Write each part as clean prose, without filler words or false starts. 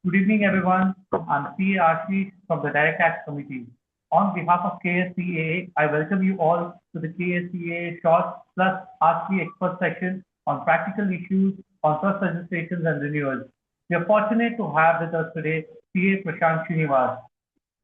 Good evening, everyone. I'm CA Ashish from the Direct Tax Committee. On behalf of KSCAA, I welcome you all to the KSCAA Short Plus Ask the Expert section on practical issues on trust registrations and renewals. We are fortunate to have with us today CA Prasanth Srinivas.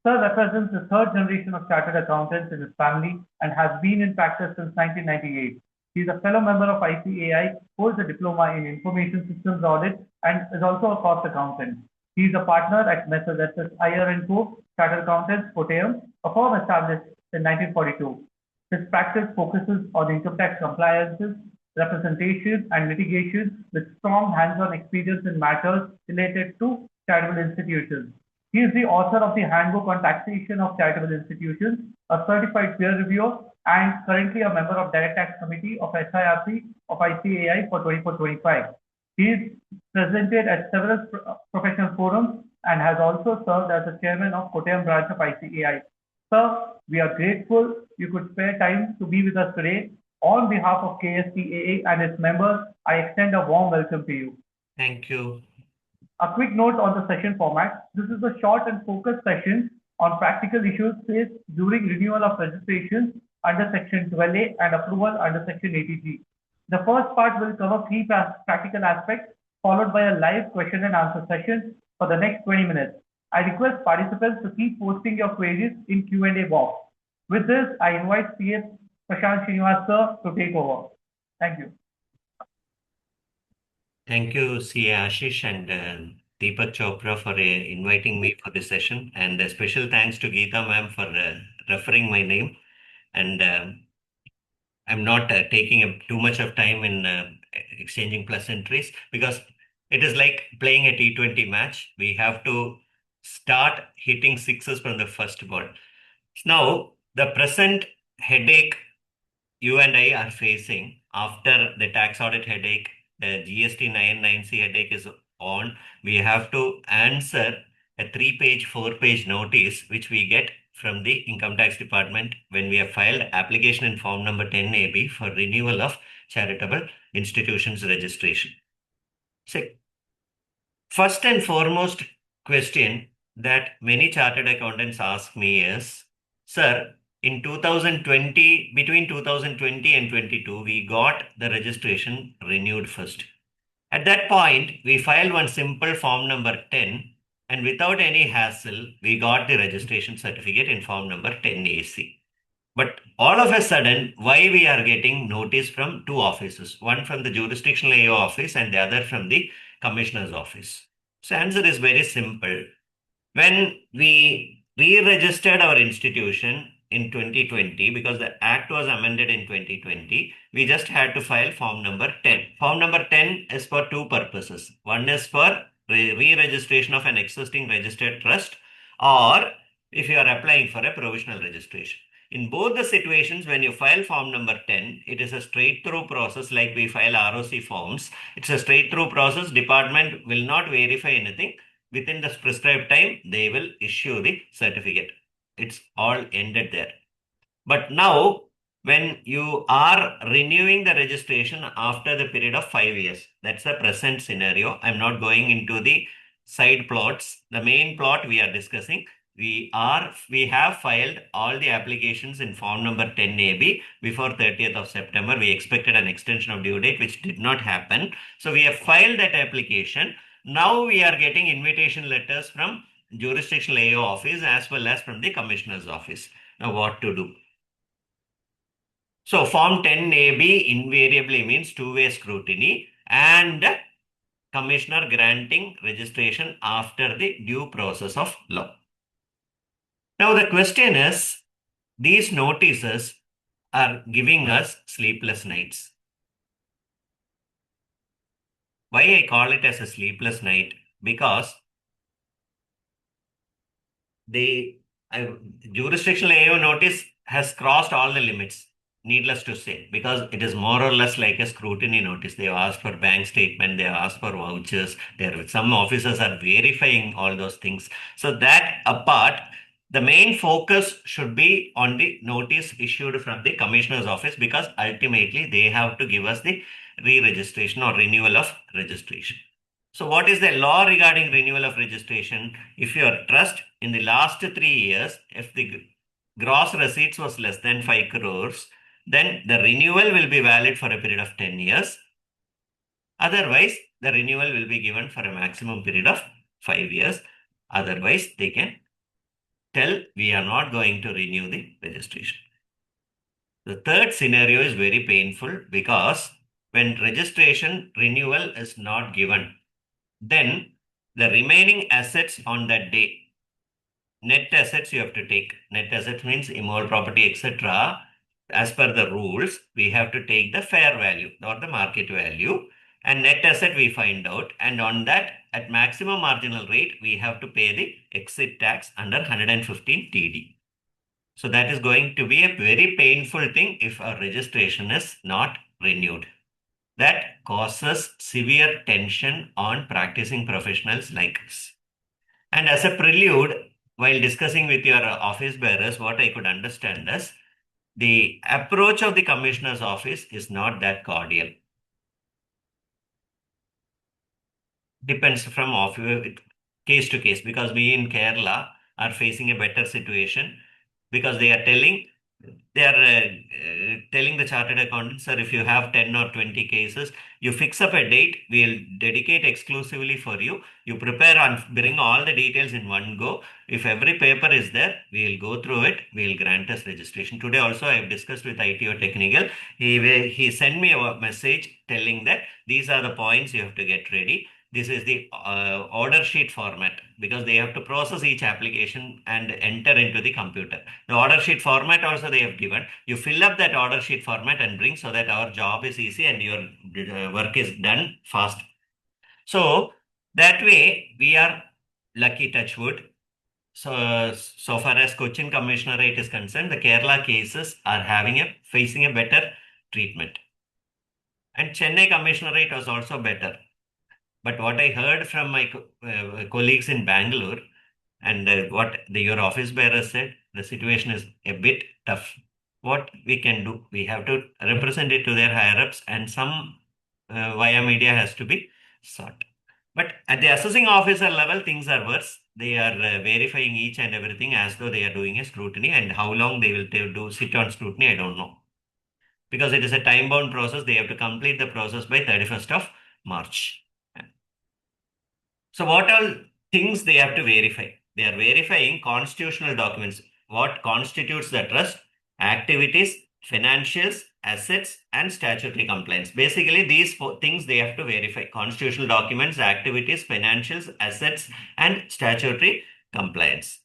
Sir represents the third generation of chartered accountants in his family and has been in practice since 1998. He is a fellow member of ICAI, holds a diploma in Information Systems Audit, and is also a cost accountant. He is a partner at Messrs. SS Iyer and Co. Chartered Accountants, Kottayam, a firm established in 1942. His practice focuses on income tax compliances, representation, and litigation with strong hands-on experience in matters related to charitable institutions. He is the author of the Handbook on Taxation of Charitable Institutions, a certified peer reviewer, and currently a member of Direct Tax Committee of SIRC of ICAI for 24-25. He is presented at several professional forums and has also served as the chairman of Kottayam branch of ICAI. Sir, we are grateful you could spare time to be with us today. On behalf of KSCAA and its members, I extend a warm welcome to you. Thank you. A quick note on the session format. This is a short and focused session on practical issues faced during renewal of registrations under Section 12A and approval under Section 80G. The first part will cover three practical aspects, followed by a live question and answer session for the next 20 minutes. I request participants to keep posting your queries in Q&A box. With this, I invite CA Prasanth Srinivas sir to take over. Thank you. Thank you, CA Ashish and Deepak Chopra for inviting me for this session. And a special thanks to Geeta ma'am for referring my name. And I'm not taking too much of time in exchanging pleasantries because it is like playing a T20 match. We have to start hitting sixes from the first ball. Now, the present headache you and I are facing after the tax audit headache, the GST 99C headache is on. We have to answer a 3-page, 4-page notice which we get from the income tax department when we have filed application in form number 10AB for renewal of charitable institutions registration. So, first and foremost question that many chartered accountants ask me is, sir, in 2020, between 2020 and 22, we got the registration renewed first. At that point, we filed one simple form number 10, and without any hassle, we got the registration certificate in form number 10AC. But all of a sudden, why we are getting notice from two offices, one from the jurisdictional AO office and the other from the commissioner's office? So answer is very simple. When we re-registered our institution in 2020, because the act was amended in 2020, we just had to file form number 10. Form number 10 is for two purposes. One is for re-registration of an existing registered trust, or if you are applying for a provisional registration. In both the situations, when you file form number 10, it is a straight-through process like we file ROC forms. It's a straight-through process. Department will not verify anything. Within the prescribed time, they will issue the certificate. It's all ended there. But now, when you are renewing the registration after the period of 5 years, that's the present scenario. I'm not going into the side plots. The main plot we are discussing, we have filed all the applications in form number 10AB before 30th of September. We expected an extension of due date, which did not happen. So we have filed that application. Now we are getting invitation letters from jurisdictional AO office as well as from the commissioner's office. Now what to do? So form 10AB invariably means two-way scrutiny and commissioner granting registration after the due process of law. Now the question is, these notices are giving us sleepless nights. Why I call it as a sleepless night? Because the jurisdictional AO notice has crossed all the limits, needless to say, because it is more or less like a scrutiny notice. They have asked for bank statement, they have asked for vouchers, some officers are verifying all those things. So that apart, the main focus should be on the notice issued from the commissioner's office, because ultimately they have to give us the re-registration or renewal of registration. So what is the law regarding renewal of registration? If your trust in the last 3 years, if the gross receipts was less than 5 crores, then the renewal will be valid for a period of 10 years. Otherwise, the renewal will be given for a maximum period of 5 years. Otherwise, they can tell we are not going to renew the registration. The third scenario is very painful because when registration renewal is not given, then the remaining assets on that day, net assets you have to take. Net assets means immovable property, etc. As per the rules, we have to take the fair value or the market value, and net asset we find out, and on that at maximum marginal rate we have to pay the exit tax under 115 TD. So that is going to be a very painful thing if our registration is not renewed. That causes severe tension on practicing professionals like us. And as a prelude, while discussing with your office bearers, what I could understand is the approach of the commissioner's office is not that cordial. Depends from case to case, because we in Kerala are facing a better situation, because they are telling the chartered accountant, sir, if you have 10 or 20 cases, you fix up a date, we'll dedicate exclusively for you. You prepare and bring all the details in one go. If every paper is there, we'll go through it, we'll grant us registration. Today also I have discussed with ITO Technical. He sent me a message telling that these are the points you have to get ready. This is the order sheet format, because they have to process each application and enter into the computer. The order sheet format also they have given. You fill up that order sheet format and bring, so that our job is easy and your work is done fast. So that way we are lucky, touch wood. So far as Cochin Commissionerate is concerned, the Kerala cases are facing a better treatment. And Chennai Commissionerate was also better. But what I heard from my colleagues in Bangalore, and what your office bearer said, the situation is a bit tough. What we can do, we have to represent it to their higher ups, and some via media has to be sought. But at the assessing officer level, things are worse. They are verifying each and everything as though they are doing a scrutiny, and how long they will sit on scrutiny, I don't know. Because it is a time bound process, they have to complete the process by 31st of March. So what all things they have to verify? They are verifying constitutional documents. What constitutes the trust? Activities, financials, assets, and statutory compliance. Basically, these four things they have to verify: constitutional documents, activities, financials, assets, and statutory compliance.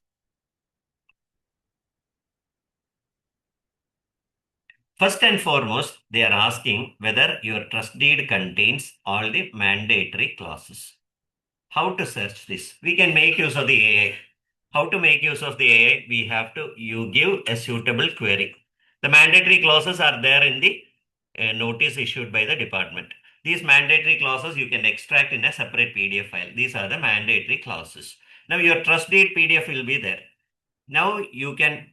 First and foremost, they are asking whether your trust deed contains all the mandatory clauses. How to search this? We can make use of the AI. How to make use of the AI? You give a suitable query. The mandatory clauses are there in the notice issued by the department. These mandatory clauses you can extract in a separate PDF file. These are the mandatory clauses. Now your trust deed PDF will be there. Now you can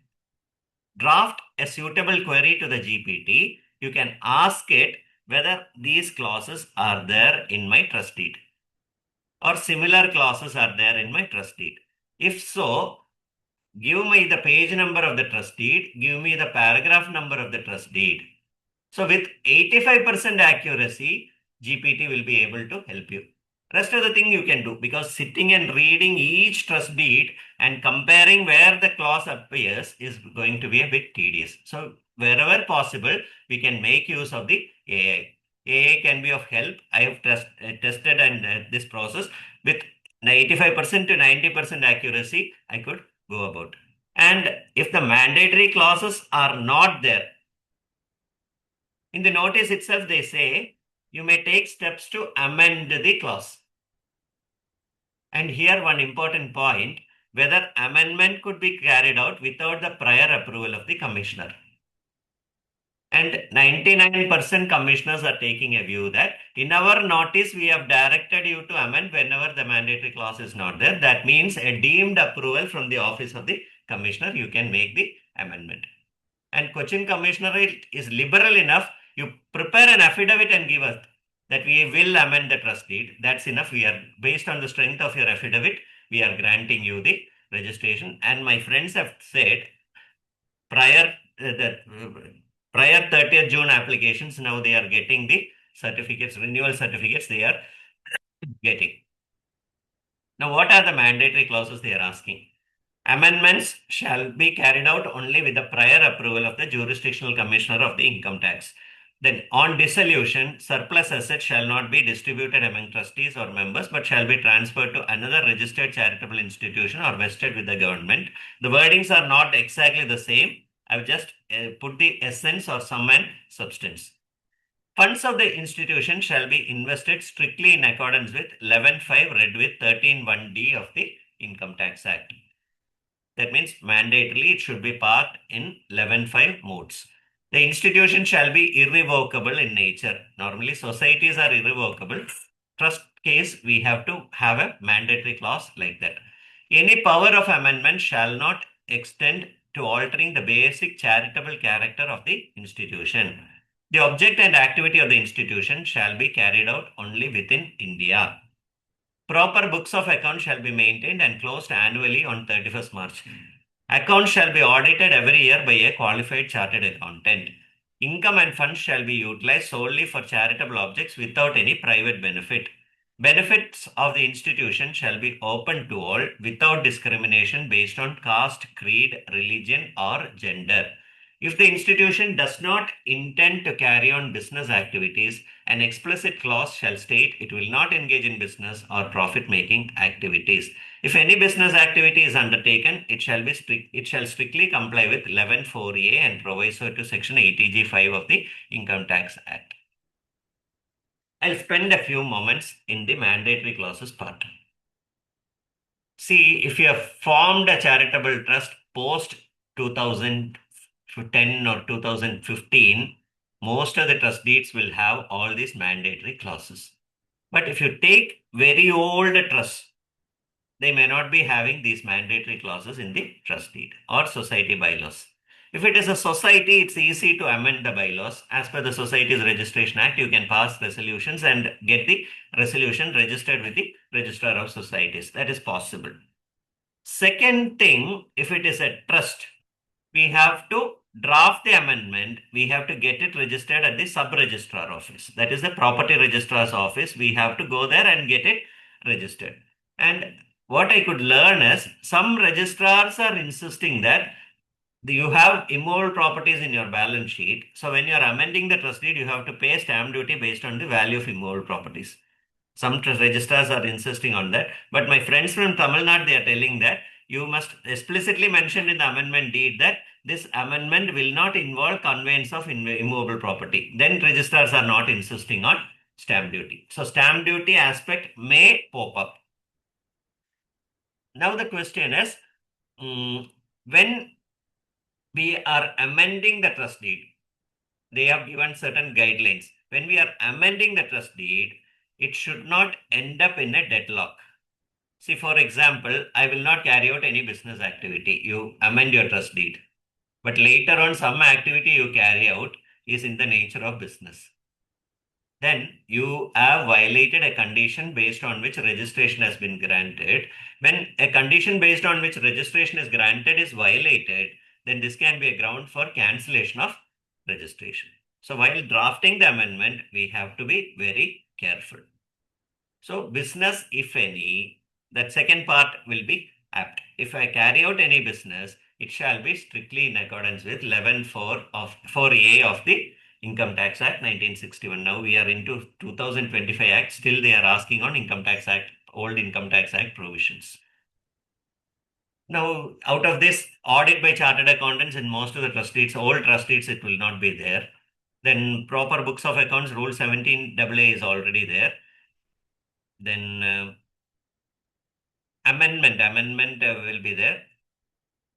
draft a suitable query to the GPT. You can ask it whether these clauses are there in my trust deed, or similar clauses are there in my trust deed. If so, give me the page number of the trust deed, give me the paragraph number of the trust deed. So with 85% accuracy, GPT will be able to help you. Rest of the thing you can do, because sitting and reading each trust deed and comparing where the clause appears is going to be a bit tedious. So wherever possible, we can make use of the AI. AI can be of help. I have tested and this process with 85% to 90% accuracy, I could go about. And if the mandatory clauses are not there, in the notice itself, they say you may take steps to amend the clause. And here one important point, whether amendment could be carried out without the prior approval of the commissioner. And 99% commissioners are taking a view that in our notice, we have directed you to amend whenever the mandatory clause is not there. That means a deemed approval from the office of the commissioner, you can make the amendment. And Cochin Commissionerate is liberal enough. You prepare an affidavit and give us. that we will amend the trust deed. That's enough. We are, based on the strength of your affidavit, we are granting you the registration. And my friends have said prior prior 30th June applications, now they are getting the certificates, renewal certificates they are getting. Now, what are the mandatory clauses they are asking? Amendments shall be carried out only with the prior approval of the jurisdictional commissioner of the income tax. Then, on dissolution, surplus assets shall not be distributed among trustees or members, but shall be transferred to another registered charitable institution or vested with the government. The wordings are not exactly the same. I've just put the essence or sum and substance. Funds of the institution shall be invested strictly in accordance with 11.5 read with 13.1d of the Income Tax Act. That means mandatorily it should be parked in 11.5 modes. The institution shall be irrevocable in nature. Normally societies are irrevocable. Trust case, we have to have a mandatory clause like that. Any power of amendment shall not extend to altering the basic charitable character of the institution. The object and activity of the institution shall be carried out only within India. Proper books of accounts shall be maintained and closed annually on 31st March. Accounts shall be audited every year by a qualified chartered accountant. Income and funds shall be utilized solely for charitable objects without any private benefit. Benefits of the institution shall be open to all without discrimination based on caste, creed, religion, or gender. If the institution does not intend to carry on business activities, an explicit clause shall state it will not engage in business or profit-making activities. If any business activity is undertaken, it shall strictly comply with 11.4a and proviso to Section 80G5 of the Income Tax Act. I'll spend a few moments in the mandatory clauses part. See, if you have formed a charitable trust post 2010 or 2015, most of the trust deeds will have all these mandatory clauses. But if you take very old trusts, they may not be having these mandatory clauses in the trust deed or society bylaws. If it is a society, it's easy to amend the bylaws. As per the Societies Registration Act, you can pass resolutions and get the resolution registered with the Registrar of Societies. That is possible. Second thing, if it is a trust, we have to draft the amendment. We have to get it registered at the sub-registrar office. That is the property registrar's office. We have to go there and get it registered. And what I could learn is some registrars are insisting that you have immovable properties in your balance sheet. So when you are amending the trust deed, you have to pay stamp duty based on the value of immovable properties. Some registrars are insisting on that. But my friends from Tamil Nadu, they are telling that you must explicitly mention in the amendment deed that this amendment will not involve conveyance of immovable property. Then registrars are not insisting on stamp duty. So stamp duty aspect may pop up. Now the question is, when we are amending the trust deed, they have given certain guidelines. When we are amending the trust deed, it should not end up in a deadlock. See, for example, I will not carry out any business activity. You amend your trust deed. But later on, some activity you carry out is in the nature of business. Then you have violated a condition based on which registration has been granted. When a condition based on which registration is granted is violated, then this can be a ground for cancellation of registration. So while drafting the amendment, we have to be very careful. So business, if any, that second part will be apt. If I carry out any business, it shall be strictly in accordance with 11.4 of 4A of the Income Tax Act 1961. Now we are into 2025 Act. Still they are asking on Income Tax Act, old Income Tax Act provisions. Now, out of this, audit by chartered accountants in most of the trust deeds, old trust deeds, it will not be there. Then proper books of accounts, Rule 17AA is already there. Then amendment will be there.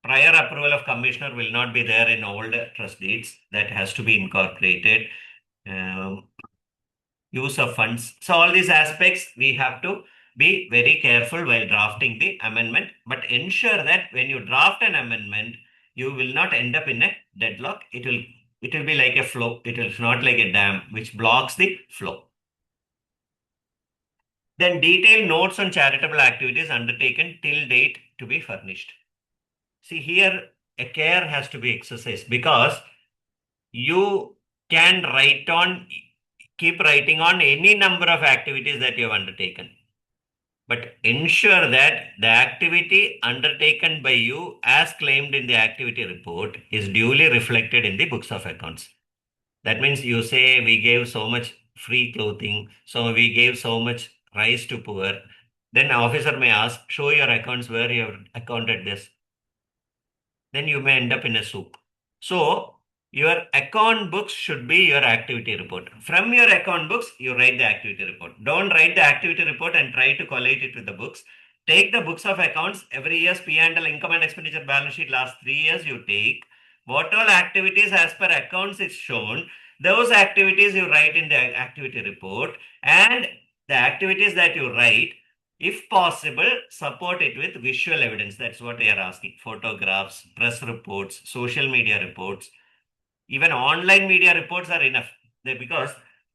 Prior approval of commissioner will not be there in old trust deeds. That has to be incorporated. Use of funds. So all these aspects we have to be very careful while drafting the amendment, but ensure that when you draft an amendment, you will not end up in a deadlock. It will be like a flow. It is not like a dam which blocks the flow. Then detailed notes on charitable activities undertaken till date to be furnished. See here, a care has to be exercised because you can keep writing on any number of activities that you have undertaken. But ensure that the activity undertaken by you as claimed in the activity report is duly reflected in the books of accounts. That means you say we gave so much free clothing, so we gave so much rice to poor. Then officer may ask, show your accounts where you have accounted this. Then you may end up in a soup. So your account books should be your activity report. From your account books, you write the activity report. Don't write the activity report and try to collate it with the books. Take the books of accounts every year's P&L income and expenditure balance sheet last 3 years you take. What all activities as per accounts is shown, those activities you write in the activity report, and the activities that you write, if possible, support it with visual evidence. That's what they are asking. Photographs, press reports, social media reports, even online media reports are enough. Because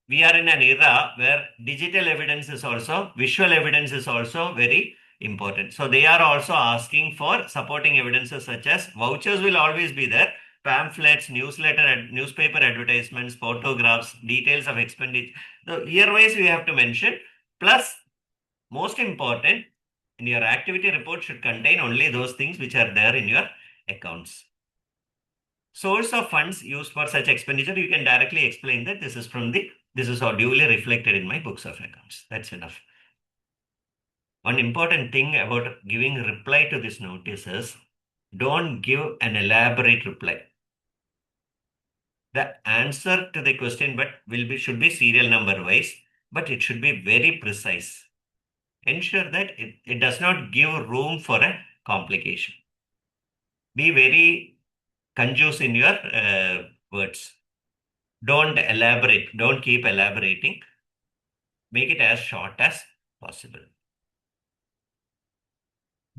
we are in an era where digital evidence is also, visual evidence is also very important. So they are also asking for supporting evidences such as vouchers will always be there, pamphlets, newspaper advertisements, photographs, details of expenditure. So year-wise we have to mention. Plus, most important, in your activity report should contain only those things which are there in your accounts. Source of funds used for such expenditure, you can directly explain that this is all duly reflected in my books of accounts. That's enough. One important thing about giving reply to this notice is don't give an elaborate reply. The answer to the question should be serial number wise, but it should be very precise. Ensure that it does not give room for a complication. Be very conjuice in your words. Don't elaborate. Don't keep elaborating. Make it as short as possible.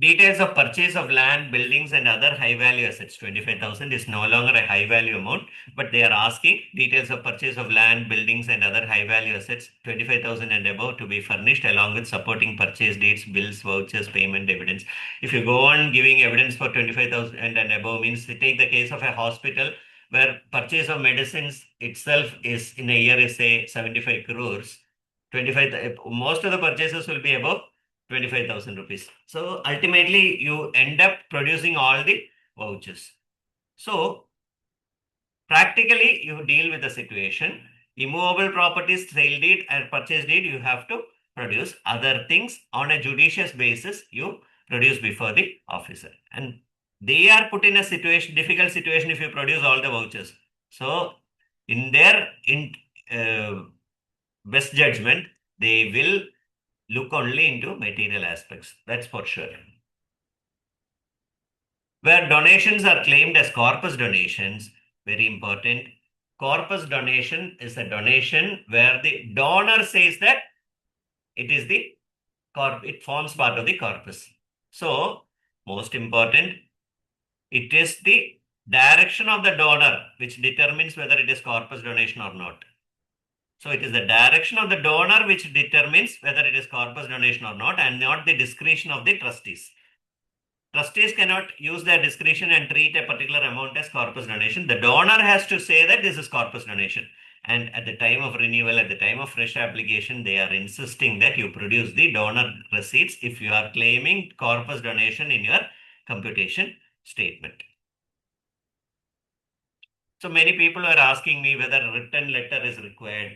Details of purchase of land, buildings, and other high value assets. 25,000 is no longer a high value amount, but they are asking details of purchase of land, buildings, and other high value assets, 25,000 and above, to be furnished along with supporting purchase dates, bills, vouchers, payment evidence. If you go on giving evidence for 25,000 and above, means take the case of a hospital where purchase of medicines itself is in a year is say 75 crores. 25, most of the purchases will be above 25,000 rupees. So ultimately, you end up producing all the vouchers. So practically, you deal with the situation. Immovable properties, sale deed and purchase deed, you have to produce. Other things on a judicious basis, you produce before the officer. And they are put in a difficult situation if you produce all the vouchers. So in their best judgment, they will look only into material aspects. That's for sure. Where donations are claimed as corpus donations, very important. Corpus donation is a donation where the donor says that it forms part of the corpus. So, most important, it is the direction of the donor which determines whether it is corpus donation or not. So it is the direction of the donor which determines whether it is corpus donation or not, and not the discretion of the trustees. Trustees cannot use their discretion and treat a particular amount as corpus donation. The donor has to say that this is corpus donation. And at the time of renewal, at the time of fresh application, they are insisting that you produce the donor receipts if you are claiming corpus donation in your computation statement. So many people are asking me whether a written letter is required.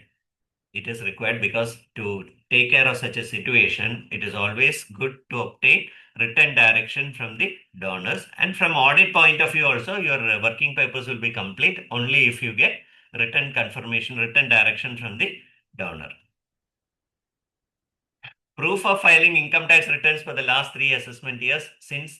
It is required because to take care of such a situation, it is always good to obtain written direction from the donors. And from audit point of view also, your working papers will be complete only if you get written confirmation, written direction from the donor. Proof of filing income tax returns for the last 3 assessment years since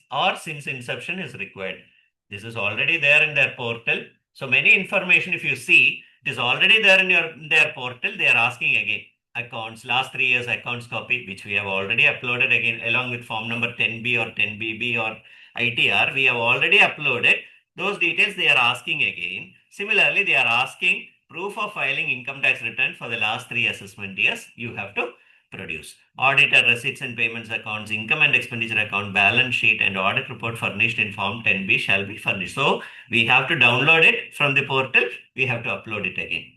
inception is required. This is already there in their portal. So many information, if you see, it is already there in their portal. They are asking again accounts, last 3 years accounts copy, which we have already uploaded again along with form number 10B or 10BB or ITR. We have already uploaded those details. They are asking again. Similarly, they are asking proof of filing income tax return for the last 3 assessment years. You have to produce. Auditor receipts and payments accounts, income and expenditure account, balance sheet, and audit report furnished in Form 10B shall be furnished. So we have to download it from the portal. We have to upload it again.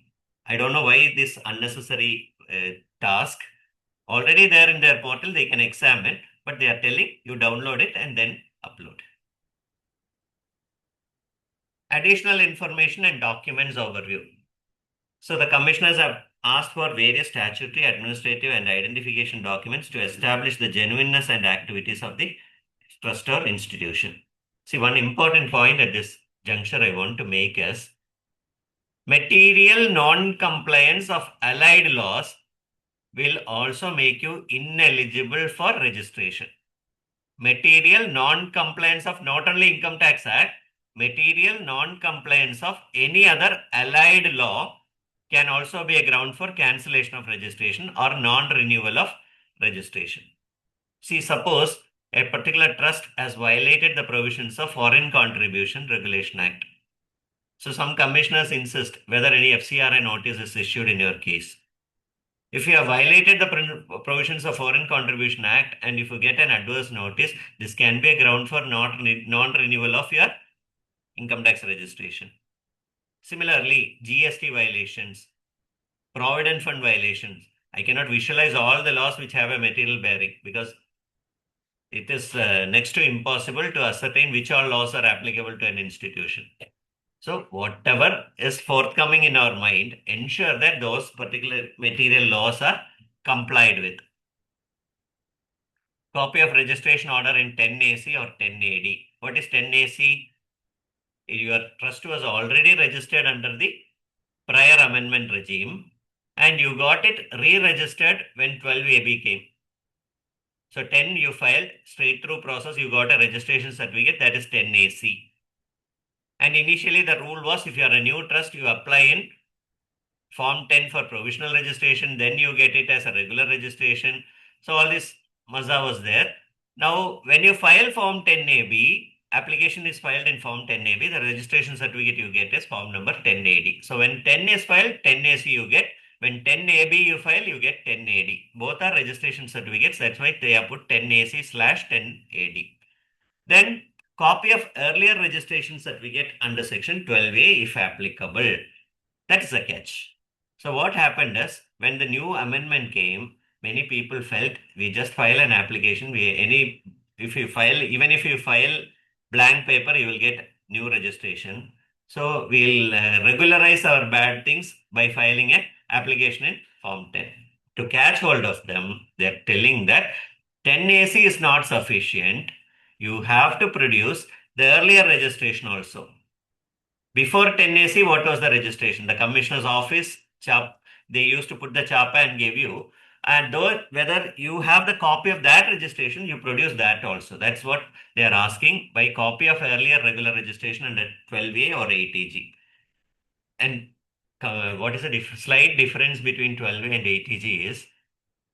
I don't know why this unnecessary task. Already there in their portal, they can examine, but they are telling you download it and then upload. Additional information and documents overview. So the commissioners have asked for various statutory, administrative, and identification documents to establish the genuineness and activities of the trust or institution. See, one important point at this juncture I want to make is material non-compliance of allied laws will also make you ineligible for registration. Material non-compliance of not only Income Tax Act, material non-compliance of any other allied law can also be a ground for cancellation of registration or non-renewal of registration. See, suppose a particular trust has violated the provisions of Foreign Contribution Regulation Act. So some commissioners insist whether any FCRA notice is issued in your case. If you have violated the provisions of Foreign Contribution Act and if you get an adverse notice, this can be a ground for non-renewal of your income tax registration. Similarly, GST violations, Provident Fund violations. I cannot visualize all the laws which have a material bearing because it is next to impossible to ascertain which all laws are applicable to an institution. So whatever is forthcoming in our mind, ensure that those particular material laws are complied with. Copy of registration order in 10AC or 10AD. What is 10AC? Your trust was already registered under the prior amendment regime and you got it re-registered when 12AB came. So 10 you filed, straight through process, you got a registration certificate, that is 10AC. And initially the rule was if you are a new trust, you apply in Form 10 for provisional registration, then you get it as a regular registration. So all this mazza was there. Now, when you file Form 10AB, application is filed in Form 10AB, the registration certificate you get is Form number 10AD. So when 10 is filed, 10AC you get. When 10AB you file, you get 10AD. Both are registration certificates. That's why they have put 10AC/10AD. Then copy of earlier registration certificate under section 12A if applicable. That is a catch. So what happened is when the new amendment came, many people felt we just file an application. Even if you file blank paper, you will get new registration. So we'll regularize our bad things by filing an application in Form 10. To catch hold of them, they're telling that 10AC is not sufficient. You have to produce the earlier registration also. Before 10AC, what was the registration? The commissioner's office, they used to put the chapa and give you. And though whether you have the copy of that registration, you produce that also. That's what they are asking by copy of earlier regular registration under 12A or 8AG. And what is the slight difference between 12A and 8AG is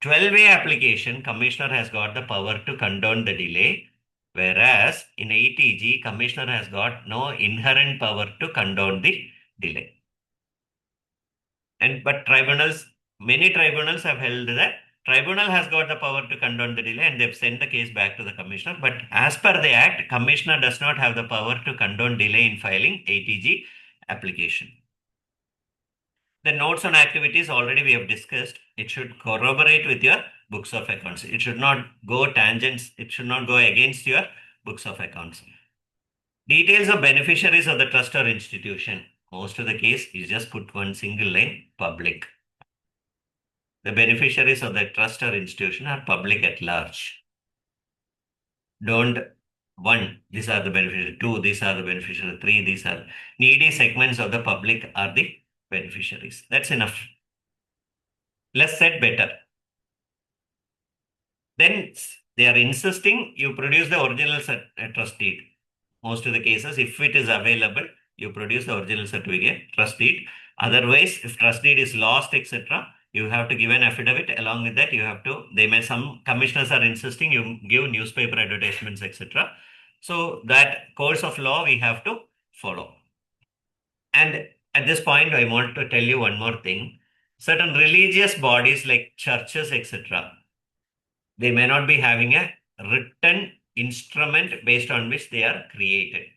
12A application, commissioner has got the power to condone the delay. Whereas in 8EG, commissioner has got no inherent power to condone the delay. But many tribunals have held that tribunal has got the power to condone the delay and they've sent the case back to the commissioner. But as per the act, commissioner does not have the power to condone delay in filing 8EG application. The notes on activities already we have discussed. It should corroborate with your books of accounts. It should not go tangents. It should not go against your books of accounts. Details of beneficiaries of the trust or institution. Most of the case, you just put one single line, public. The beneficiaries of the trust or institution are public at large. One, these are the beneficiaries. Two, these are the beneficiaries. Three, these are needy segments of the public are the beneficiaries. That's enough. Less said, better. Then they are insisting you produce the original trust deed. Most of the cases, if it is available, you produce the original certificate, trust deed. Otherwise, if trust deed is lost, etc., you have to give an affidavit. Along with that, you have to, some commissioners are insisting you give newspaper advertisements, etc. So that course of law we have to follow. And at this point, I want to tell you one more thing. certain religious bodies like churches, etc., they may not be having a written instrument based on which they are created.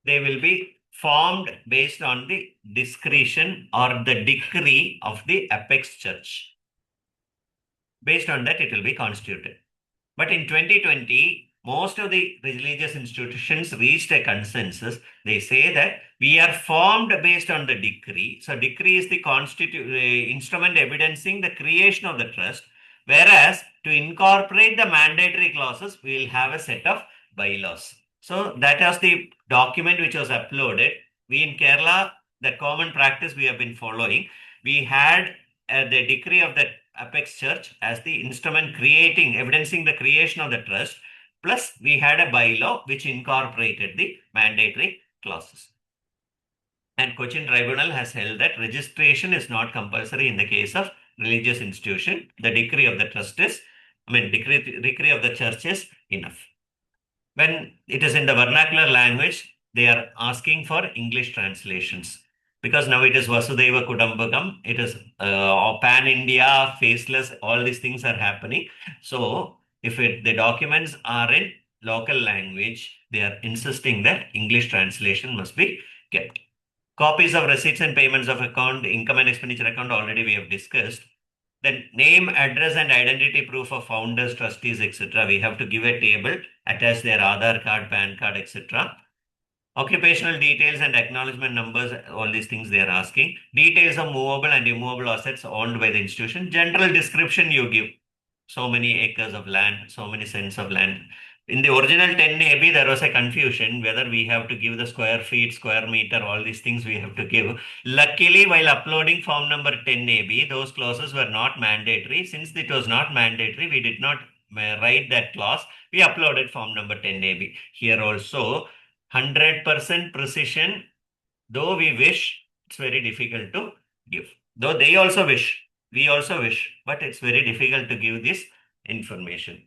They will be formed based on the discretion or the decree of the apex church. Based on that, it will be constituted. But in 2020, most of the religious institutions reached a consensus. They say that we are formed based on the decree. So, decree is the instrument evidencing the creation of the trust. Whereas, to incorporate the mandatory clauses, we will have a set of bylaws. So, that was the document which was uploaded. We in Kerala, the common practice we have been following, we had the decree of the apex church as the instrument evidencing the creation of the trust, plus we had a bylaw which incorporated the mandatory clauses. And Cochin Tribunal has held that registration is not compulsory in the case of religious institution. The decree of the trust is, decree of the church is enough. When it is in the vernacular language, they are asking for English translations. Because now it is Vasudhaiva Kudambakam, it is pan India, faceless, all these things are happening. So, if the documents are in local language, they are insisting that English translation must be kept. Copies of receipts and payments of account, income and expenditure account, already we have discussed. Then name, address, and identity proof of founders, trustees, etc. We have to give a table, attach their Aadhaar card, PAN card, etc. Occupational details and acknowledgement numbers, all these things they are asking. Details of movable and immovable assets owned by the institution. General description you give. So many acres of land, so many cents of land. In the original 10 AB, there was a confusion whether we have to give the square feet, square meter, all these things we have to give. Luckily, while uploading form number 10 AB, those clauses were not mandatory. Since it was not mandatory, we did not write that clause. We uploaded form number 10 AB. Here also, 100% precision, though we wish, it's very difficult to give. Though they also wish, we also wish, but it's very difficult to give this information.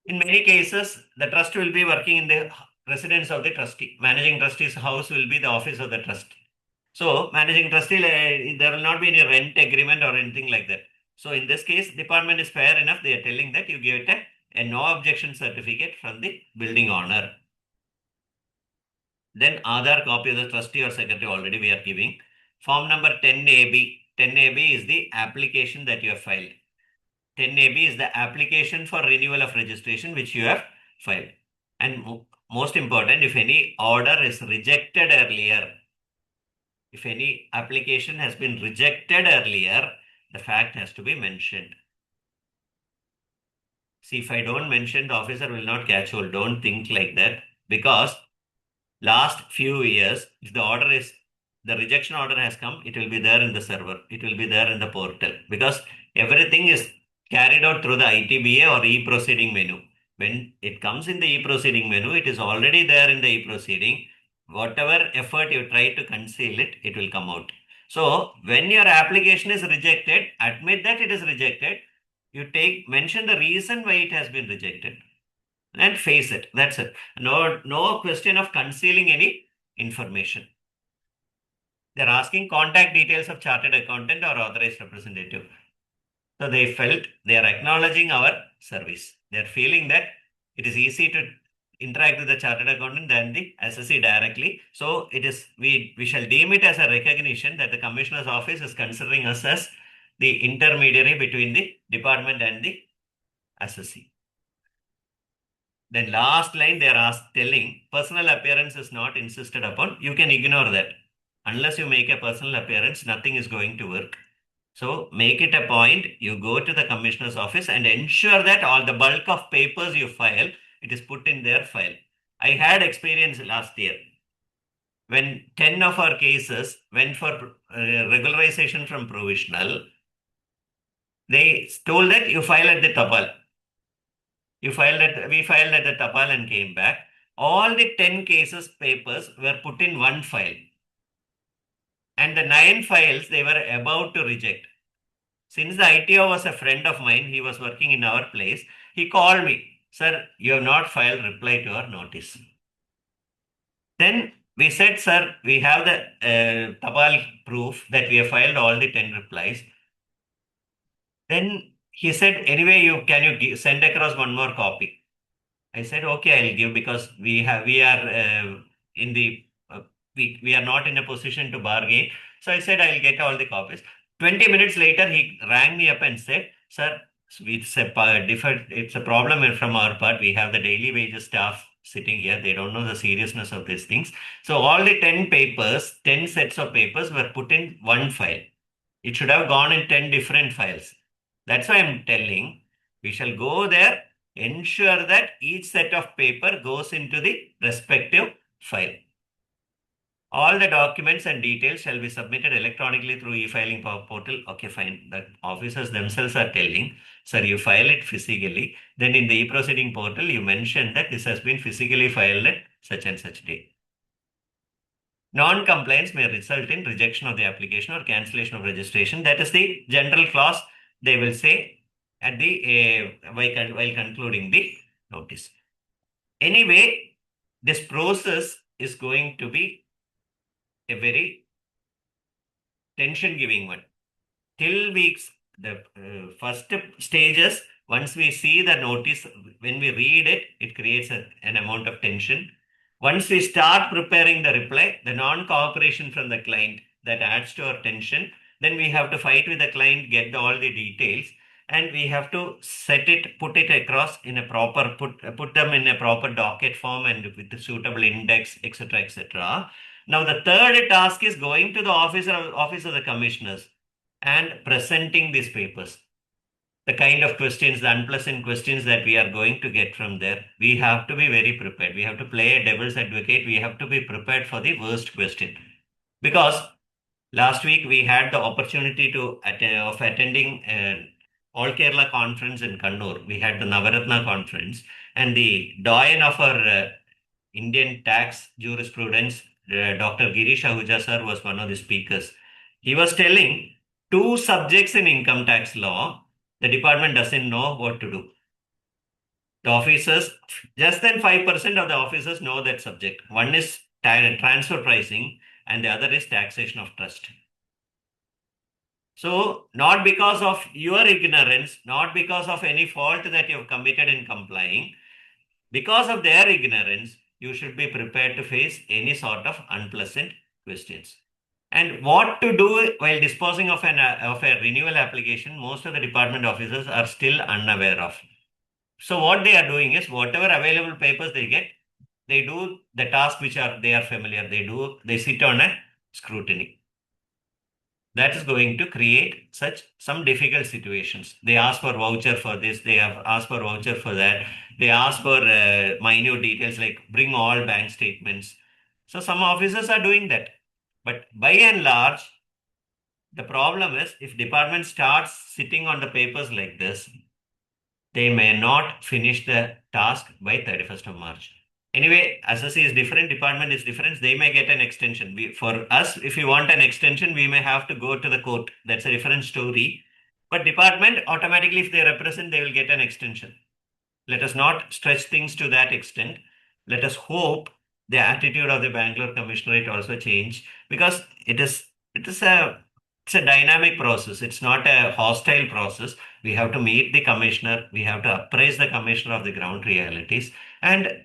In many cases, the trust will be working in the residence of the trustee. Managing trustee's house will be the office of the trust. So, managing trustee, there will not be any rent agreement or anything like that. So, in this case, department is fair enough. They are telling that you give it a no objection certificate from the building owner. Then Aadhaar copy of the trustee or secretary already we are giving. Form number 10AB. 10AB is the application that you have filed. 10AB is the application for renewal of registration which you have filed. And most important, if any order is rejected earlier, if any application has been rejected earlier, the fact has to be mentioned. See, if I don't mention, the officer will not catch hold. Don't think like that, because last few years, if the rejection order has come, it will be there in the server. It will be there in the portal, because everything is carried out through the ITBA or e-proceeding menu. When it comes in the e-proceeding menu, it is already there in the e-proceeding. Whatever effort you try to conceal it, it will come out. So when your application is rejected, admit that it is rejected. You mention the reason why it has been rejected and face it. That's it. No question of concealing any information. They're asking contact details of chartered accountant or authorized representative. So they felt they are acknowledging our service. They're feeling that it is easy to interact with the chartered accountant than the assessee directly. So it is we shall deem it as a recognition that the commissioner's office is considering us as the intermediary between the department and the assessee. Then last line they are telling personal appearance is not insisted upon. You can ignore that. Unless you make a personal appearance, nothing is going to work. So make it a point. You go to the commissioner's office and ensure that all the bulk of papers you file, it is put in their file. I had experience last year when 10 of our cases went for regularization from provisional. They told that you file at the Tapal. We filed at the Tapal and came back. All the 10 cases papers were put in one file. And the 9 files they were about to reject. Since the ITO was a friend of mine, he was working in our place, he called me, "Sir, you have not filed reply to our notice." Then We said, sir, we have the Tabal proof that we have filed all the 10 replies. Then he said, anyway, send across one more copy. I said, okay, I'll give, because we are in the we are not in a position to bargain. So I said, I'll get all the copies. 20 minutes later, he rang me up and said, sir, it's a problem from our part. We have the daily wages staff sitting here. They don't know the seriousness of these things. So all the 10 papers, 10 sets of papers were put in one file. It should have gone in 10 different files. That's why I'm telling, we shall go there, ensure that each set of paper goes into the respective file. All the documents and details shall be submitted electronically through e-filing portal. Okay, fine. The officers themselves are telling, sir, you file it physically. Then in the e-proceeding portal, you mention that this has been physically filed at such and such day. Non-compliance may result in rejection of the application or cancellation of registration. That is the general clause they will say at the while concluding the notice. Anyway, this process is going to be a very tension-giving one. Till the first stages, once we see the notice, when we read it, it creates an amount of tension. Once we start preparing the reply, the non-cooperation from the client, that adds to our tension. Then we have to fight with the client, get all the details, and we have to put it across in a proper, put them in a proper docket form and with the suitable index, etc., etc. Now the third task is going to the office of the commissioners and presenting these papers. The kind of questions, the unpleasant questions that we are going to get from there, we have to be very prepared. We have to play a devil's advocate. We have to be prepared for the worst question. Because last week we had the opportunity of attending an All Kerala conference in Kannur. We had the Navaratna conference, and the doyen of our Indian tax jurisprudence, Dr. Girish Ahuja sir, was one of the speakers. He was telling, two subjects in income tax law, the department doesn't know what to do. The officers, less than 5% of the officers know that subject. One is transfer pricing and the other is taxation of trust. So, not because of your ignorance, not because of any fault that you have committed in complying, because of their ignorance, you should be prepared to face any sort of unpleasant questions. And what to do while disposing of a renewal application, most of the department officers are still unaware of. So what they are doing is, whatever available papers they get, they do the task which they are familiar. They sit on a scrutiny. That is going to create some difficult situations. They ask for voucher for this, they have asked for voucher for that. They ask for minute details like bring all bank statements. So some officers are doing that. But by and large, the problem is, if department starts sitting on the papers like this, they may not finish the task by 31st of March. Anyway, assessee is different, department is different. They may get an extension. For us, if we want an extension, we may have to go to the court. That's a different story. But department, automatically, if they represent, they will get an extension. Let us not stretch things to that extent. Let us hope the attitude of the Bangalore Commissionerate also change, because it's a dynamic process. It's not a hostile process. We have to meet the commissioner. We have to appraise the commissioner of the ground realities. And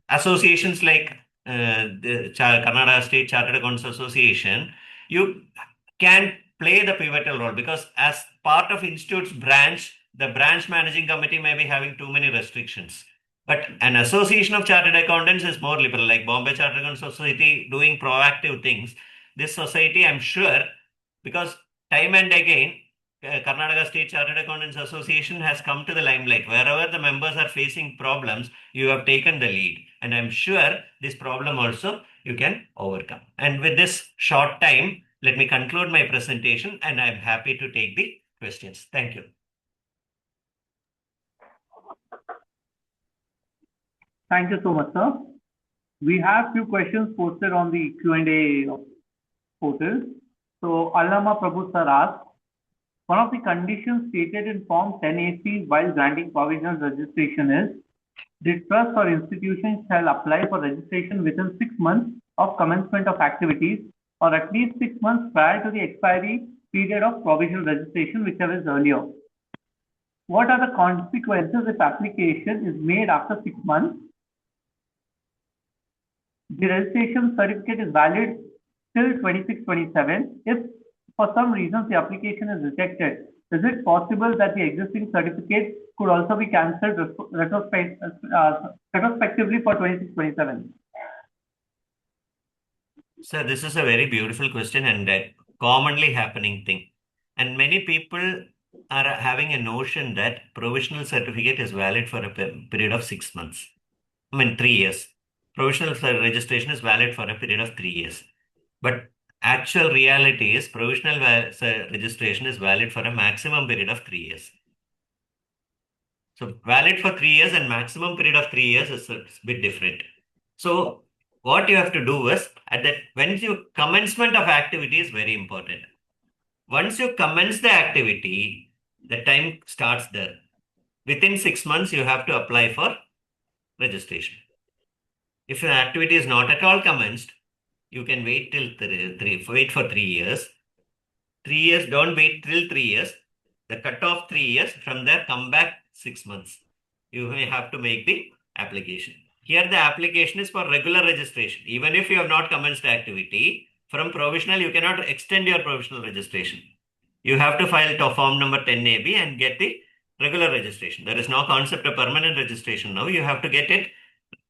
associations like the Karnataka State Chartered Accountants Association, you can play the pivotal role, because as part of institute's branch, the branch managing committee may be having too many restrictions. But an association of chartered accountants is more liberal, like Bombay Chartered Accountants Society doing proactive things. This society, I'm sure, because time and again, Karnataka State Chartered Accountants Association has come to the limelight. Wherever the members are facing problems, you have taken the lead. And I'm sure this problem also you can overcome. And with this short time, let me conclude my presentation, and I'm happy to take the questions. Thank you. Thank you so much, sir. We have few questions posted on the Q&A portal. So Allama Prabhu sir asked, one of the conditions stated in Form 10AC while granting provisional registration is, the trust or institution shall apply for registration within 6 months of commencement of activities or at least 6 months prior to the expiry period of provisional registration, whichever is earlier. What are the consequences if application is made after 6 months? The registration certificate is valid till 26-27. If for some reason the application is rejected, is it possible that the existing certificate could also be cancelled retrospectively for 26-27? So this is a very beautiful question and a commonly happening thing. And many people are having a notion that provisional certificate is valid for a period of 6 months. 3 years. Provisional registration is valid for a period of 3 years. But actual reality is provisional registration is valid for a maximum period of 3 years. So valid for 3 years and maximum period of 3 years is a bit different. So what you have to do is when you commencement of activity is very important. Once you commence the activity, the time starts there. Within 6 months, you have to apply for registration. If an activity is not at all commenced, you can wait till wait for 3 years. 3 years, don't wait till 3 years. The cutoff 3 years, from there come back 6 months. You may have to make the application. Here the application is for regular registration. Even if you have not commenced activity, from provisional you cannot extend your provisional registration. You have to file to form number 10AB and get the regular registration. There is no concept of permanent registration now. You have to get it,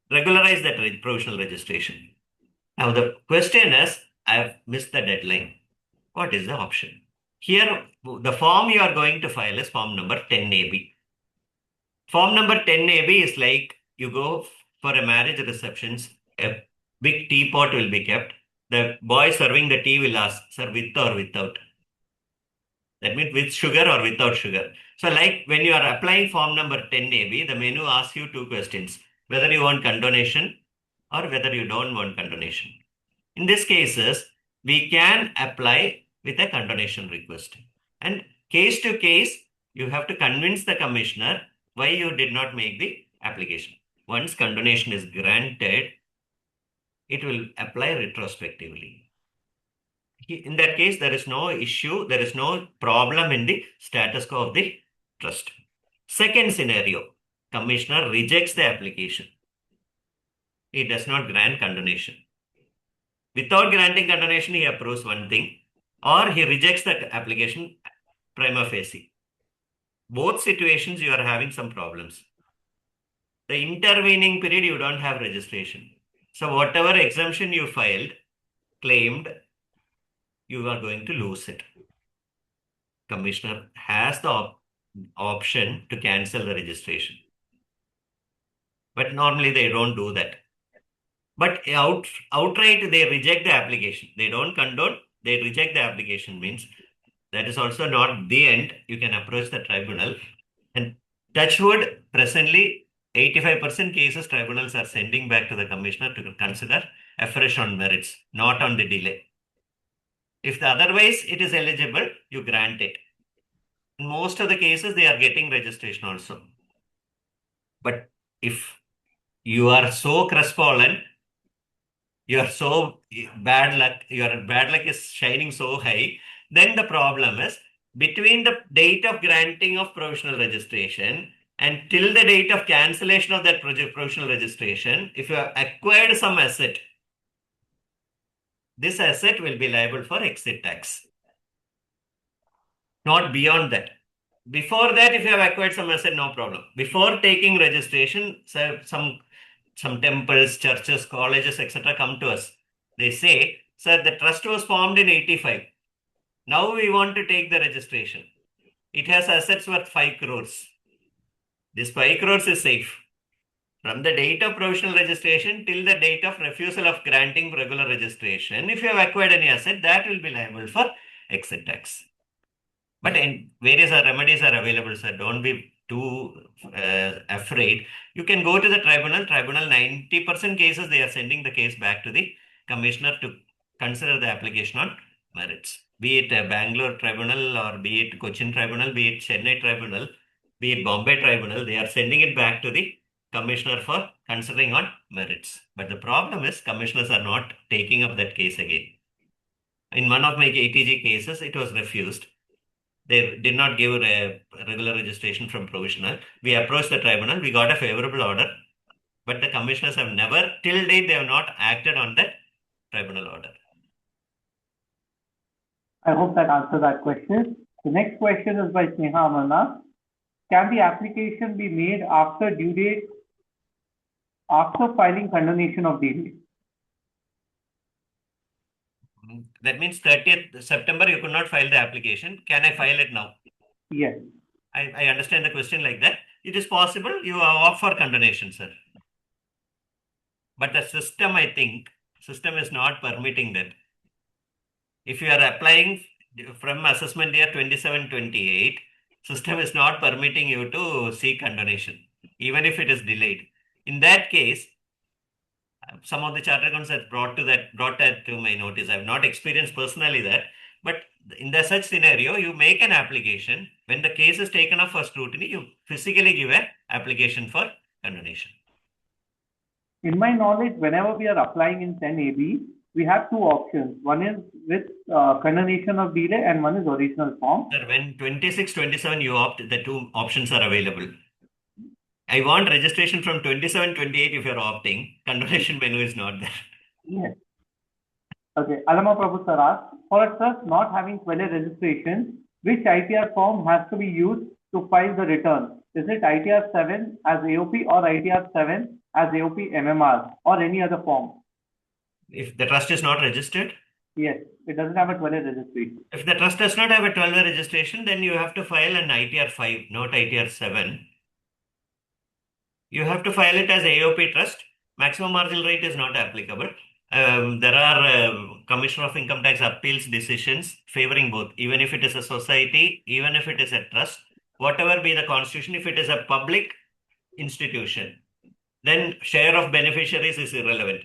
regularize that provisional registration. Now the question is, I have missed the deadline. What is the option? Here, the form you are going to file is form number 10AB. Form number 10AB is like you go for a marriage receptions, a big teapot will be kept. The boy serving the tea will ask, sir, with or without? That means with sugar or without sugar. So like when you are applying form number 10AB, the menu asks you 2 questions, whether you want condonation or whether you don't want condonation. In these cases, we can apply with a condonation request. And case to case, you have to convince the commissioner why you did not make the application. Once condonation is granted, it will apply retrospectively. In that case, there is no issue, there is no problem in the status quo of the trust. Second scenario, commissioner rejects the application. He does not grant condonation. Without granting condonation, he approves one thing, or he rejects the application prima facie. Both situations, you are having some problems. The intervening period, you don't have registration. So whatever exemption you claimed, you are going to lose it. Commissioner has the option to cancel the registration. But normally they don't do that. But outright they reject the application. They don't condone, they reject the application, means that is also not the end. You can approach the tribunal. And touchwood, presently 85% cases tribunals are sending back to the commissioner to consider afresh on merits, not on the delay. If otherwise it is eligible, you grant it. In most of the cases, they are getting registration also. But if you are so crestfallen, you are so bad luck, your bad luck is shining so high, then the problem is between the date of granting of provisional registration and till the date of cancellation of that provisional registration, if you have acquired some asset, this asset will be liable for exit tax. Not beyond that. Before that, if you have acquired some asset, no problem. Before taking registration, some temples, churches, colleges, etc. come to us. They say, sir, the trust was formed in 85. Now we want to take the registration. It has assets worth 5 crores. This 5 crores is safe. From the date of provisional registration till the date of refusal of granting regular registration, if you have acquired any asset, that will be liable for exit tax. But various remedies are available, sir. Don't be too afraid. You can go to the tribunal. Tribunal, 90% cases, they are sending the case back to the commissioner to consider the application on merits. Be it a Bangalore tribunal or be it Cochin tribunal, be it Chennai tribunal, be it Bombay tribunal, they are sending it back to the commissioner for considering on merits. But the problem is commissioners are not taking up that case again. In one of my ATG cases, it was refused. They did not give a regular registration from provisional. We approached the tribunal. We got a favorable order, but the commissioners have never, till date, they have not acted on that tribunal order. I hope that answers that question. The next question is by Sneha Amarnath. Can the application be made after due date, after filing condonation of delay? That means 30th September, you could not file the application. Can I file it now? Yes. I understand the question like that. It is possible you opt for condonation, sir. But the system, I think, system is not permitting that. If you are applying from assessment year 27-28, system is not permitting you to seek condonation, even if it is delayed. In that case, some of the chartered accountants have brought that to my notice. I have not experienced personally that, but in the such scenario, you make an application. When the case is taken up for scrutiny, you physically give an application for condonation. In my knowledge, whenever we are applying in 10AB, we have two options. One is with condonation of delay and one is original form. Sir, when 26-27 you opt, the two options are available. I want registration from 27-28 if you're opting. Condonation menu is not there. Yes. Okay. Alama Prabhu sir asked, for a trust not having 12 registration, which ITR form has to be used to file the return? Is it ITR 7 as AOP or ITR 7 as AOP MMR or any other form? If the trust is not registered? Yes, it doesn't have a 12 registration. If the trust does not have a 12 registration, then you have to file an ITR 5, not ITR 7. You have to file it as AOP trust. Maximum marginal rate is not applicable. There are Commissioner of Income Tax appeals decisions favoring both, even if it is a society, even if it is a trust, whatever be the constitution, if it is a public institution, then share of beneficiaries is irrelevant.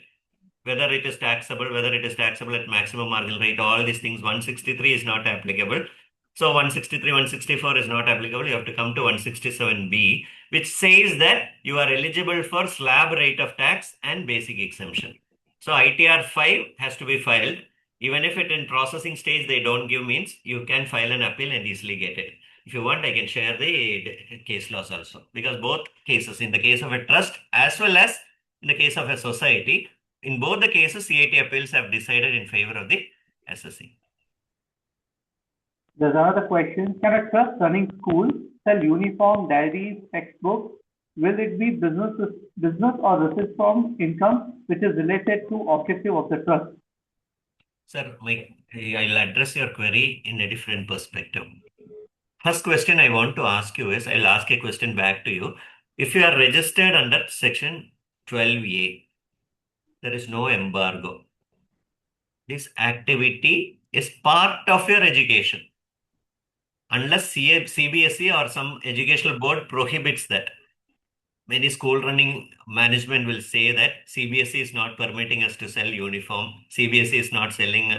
Whether it is taxable, whether it is taxable at maximum marginal rate, all these things, 163 is not applicable. So 163, 164 is not applicable. You have to come to 167B, which says that you are eligible for slab rate of tax and basic exemption. So ITR 5 has to be filed. Even if it in processing stage they don't give means, you can file an appeal and easily get it. If you want, I can share the case laws also. Because both cases, in the case of a trust as well as in the case of a society, in both the cases, CIT appeals have decided in favor of the assessee. There's another question. Can a trust running school sell uniform, diaries, textbooks? Will it be business or receipts from income which is related to objective of the trust? Sir, I'll address your query in a different perspective. First question I want to ask you is, I'll ask a question back to you. If you are registered under section 12A, there is no embargo. This activity is part of your education. Unless CBSE or some educational board prohibits that. Many school running management will say that CBSE is not permitting us to sell uniform. CBSE is not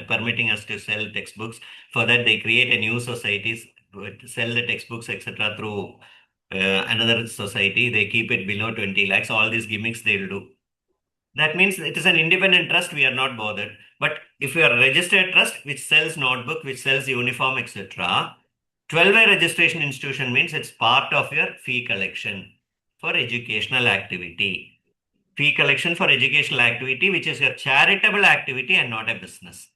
permitting us to sell textbooks. For that, they create a new societies, sell the textbooks, etc. through another society. They keep it below 20 lakhs. All these gimmicks they'll do. That means it is an independent trust. We are not bothered. But if you are a registered trust which sells notebook, which sells uniform, etc., 12A registration institution means it's part of your fee collection for educational activity. Fee collection for educational activity, which is your charitable activity and not a business.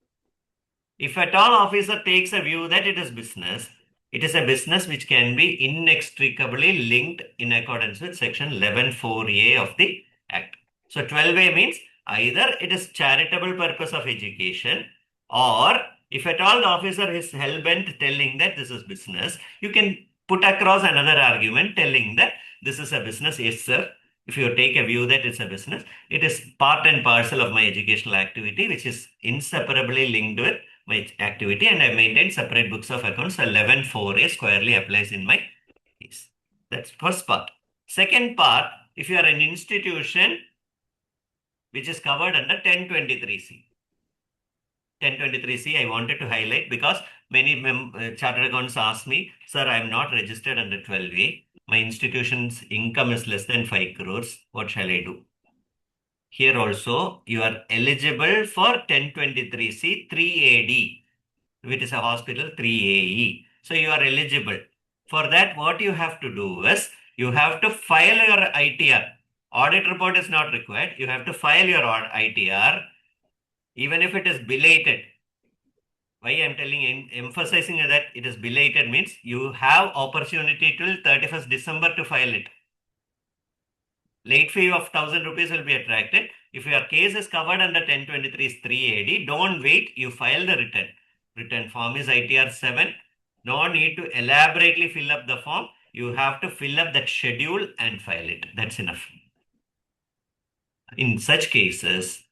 If at all officer takes a view that it is business, it is a business which can be inextricably linked in accordance with section 11(4)(a) of the Act. So 12A means either it is charitable purpose of education, or if at all the officer is hell-bent telling that this is business, you can put across another argument telling that this is a business. Yes, sir. If you take a view that it's a business, it is part and parcel of my educational activity, which is inseparably linked with my activity, and I maintain separate books of accounts. So 11(4)(a) squarely applies in my case. That's first part. Second part, if you are an institution which is covered under 1023C. 1023C I wanted to highlight because many chartered accountants ask me, sir, I am not registered under 12A. My institution's income is less than 5 crores. What shall I do? Here also, you are eligible for 1023C 3AD, which is a hospital 3AE. So you are eligible. For that, what you have to do is, you have to file your ITR. Audit report is not required. You have to file your ITR, even if it is belated. Why I'm emphasizing that it is belated means you have opportunity till 31st December to file it. Late fee of 1,000 rupees will be attracted. If your case is covered under 1023's 3AD, don't wait. You file the return. Return form is ITR 7. No need to elaborately fill up the form. You have to fill up that schedule and file it. That's enough. In such cases,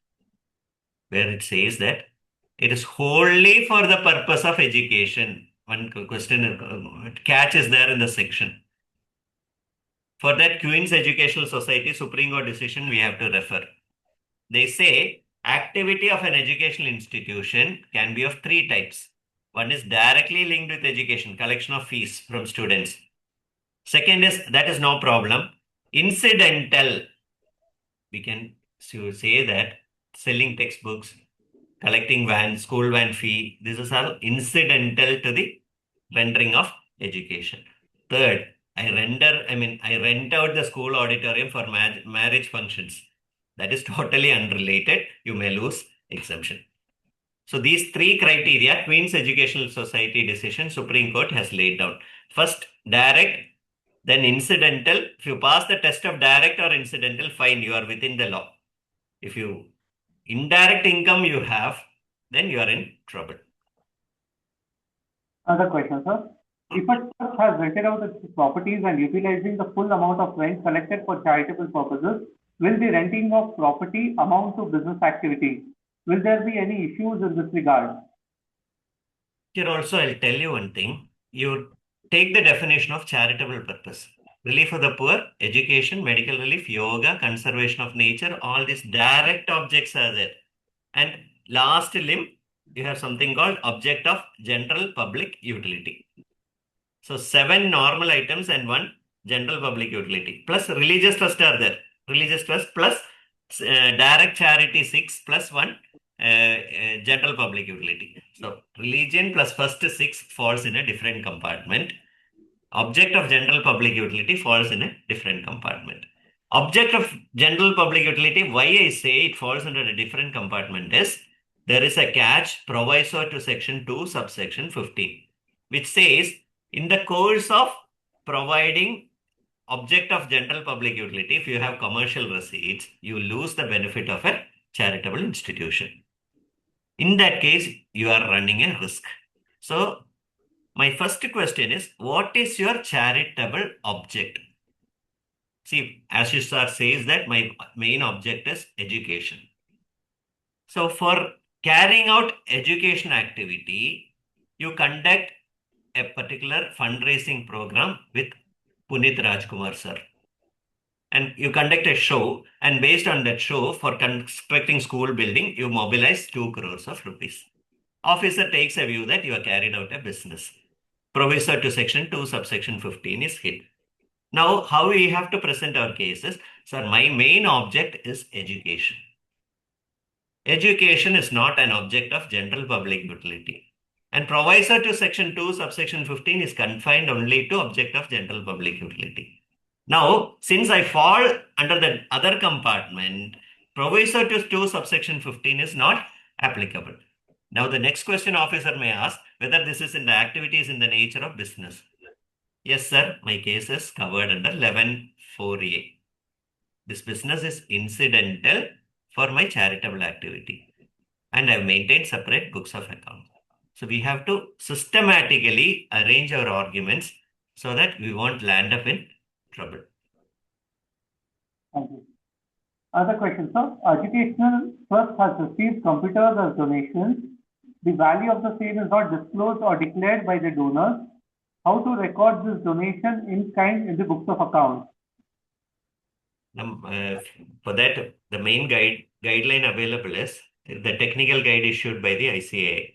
where it says that it is wholly for the purpose of education, one question catch is there in the section. For that, Queen's Educational Society Supreme Court decision we have to refer. They say activity of an educational institution can be of three types. One is directly linked with education, collection of fees from students. Second is, that is no problem, incidental. We can say that selling textbooks, collecting school van fee, this is all incidental to the rendering of education. Third, I rent out the school auditorium for marriage functions. That is totally unrelated. You may lose exemption. So these three criteria, Queen's Educational Society decision, Supreme Court has laid down. First, direct, then incidental. If you pass the test of direct or incidental, fine, you are within the law. If you indirect income you have, then you are in trouble. Another question, sir. If a trust has rented out its properties and utilizing the full amount of rent collected for charitable purposes, will the renting of property amount to business activity? Will there be any issues in this regard? Here also, I'll tell you one thing. You take the definition of charitable purpose. Relief of the poor, education, medical relief, yoga, conservation of nature, all these direct objects are there. And last limb, you have something called object of general public utility. So 7 normal items and 1 general public utility. Plus religious trust are there. Religious trust plus direct charity 6 plus 1 general public utility. So religion plus first 6 falls in a different compartment. Object of general public utility falls in a different compartment. Object of general public utility, why I say it falls under a different compartment is, there is a catch proviso to section 2 subsection 15, which says in the course of providing object of general public utility, if you have commercial receipts, you lose the benefit of a charitable institution. In that case, you are running a risk. So my first question is, what is your charitable object? See, Ashish sir says that my main object is education. So for carrying out education activity, you conduct a particular fundraising program with Punit Rajkumar sir. And you conduct a show, and based on that show, for constructing school building, you mobilize 2 crores of rupees. Officer takes a view that you have carried out a business. Proviso to section 2 subsection 15 is hit. Now, how we have to present our cases? Sir, my main object is education. Education is not an object of general public utility. And proviso to section 2 subsection 15 is confined only to object of general public utility. Now, since I fall under the other compartment, proviso to 2 subsection 15 is not applicable. Now, the next question officer may ask whether this is in the activities in the nature of business. Yes, sir, my case is covered under 11(4)(a). This business is incidental for my charitable activity, and I've maintained separate books of accounts. So we have to systematically arrange our arguments so that we won't land up in trouble. Thank you. Other question, sir. Educational Trust has received computers as donations. The value of the same is not disclosed or declared by the donors. How to record this donation in kind in the books of accounts? For that, the main guideline available is the technical guide issued by the ICAA.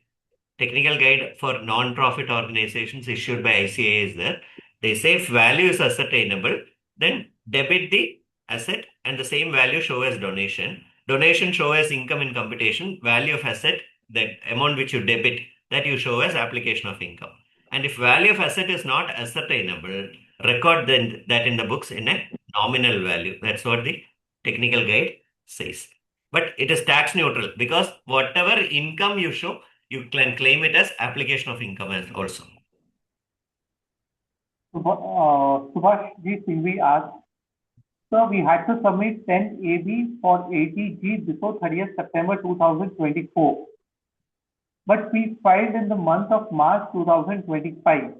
Technical guide for non-profit organizations issued by ICAA is there. They say if value is ascertainable, then debit the asset and the same value show as donation. Donation show as income in computation. Value of asset, the amount which you debit, that you show as application of income. And if value of asset is not ascertainable, record then that in the books in a nominal value. That's what the technical guide says. But it is tax neutral because whatever income you show, you can claim it as application of income as also. Subhash G. Singhvi asked, sir, we had to submit 10 AB for 80G before 30th September 2024. But we filed in the month of March 2025